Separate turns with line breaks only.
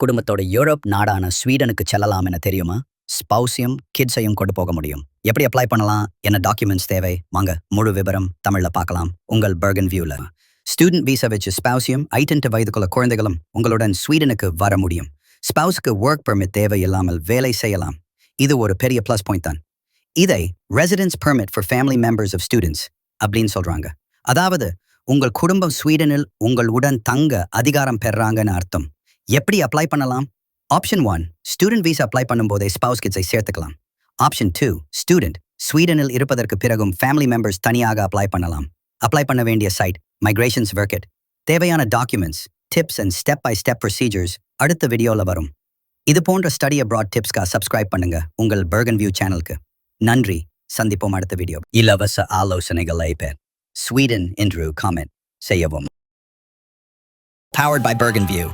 குடும்பத்தோட யூரோப் நாடான ஸ்வீடனுக்கு செல்லலாம் என தெரியுமா? ஸ்பௌஸையும் கிட்ஸையும் கொண்டு போக முடியும். எப்படி அப்ளை பண்ணலாம்? என்ன டாக்குமெண்ட்ஸ் தேவை? வாங்க முழு விவரம் தமிழ்ல பார்க்கலாம். உங்கள் பர்கன் வியூல ஸ்டூடெண்ட் வீசா வச்சு ஸ்பௌஸையும் 18 வயதுக்குள்ள குழந்தைகளும் உங்களுடன் ஸ்வீடனுக்கு வர முடியும். ஸ்பௌஸ்க்கு ஒர்க் பெர்மிட் தேவை இல்லாமல் வேலை செய்யலாம். இது ஒரு பெரிய ப்ளஸ் பாயிண்ட் தான். இதை residence permit for family members of students அப்படின்னு சொல்றாங்க. அதாவது உங்கள் குடும்பம் ஸ்வீடனில் உங்களுடன் தங்க அதிகாரம் பெறாங்கன்னு அர்த்தம். எப்படி அப்ளை பண்ணலாம்? ஆப்ஷன் 1 ஸ்டூடெண்ட் வீசா அப்ளை பண்ணும்போதே ஸ்பௌஸ் கிட்ஸை சேர்த்துக்கலாம். ஆப்ஷன் 2 ஸ்டூடெண்ட் ஸ்வீடனில் இருப்பதற்கு பிறகும் ஃபேமிலி மெம்பர்ஸ் தனியாக அப்ளை பண்ணலாம். அப்ளை பண்ண வேண்டிய சைட் மைக்ரேஷன்ஸ் வெர்க்கெட். தேவையான documents, tips and step by step procedures அடுத்த வீடியோவில் வரும். இது போன்ற ஸ்டடி அப்ராட் டிப்ஸ்க்காக சப்ஸ்கிரைப் பண்ணுங்க உங்கள் பர்கன் வியூ சேனலுக்கு. நன்றி, சந்திப்போம் அடுத்த வீடியோ. இலவச ஆலோசனைகளை பெற ஸ்வீடன் என்று காமெண்ட் செய்யவும். Powered by Bergen View.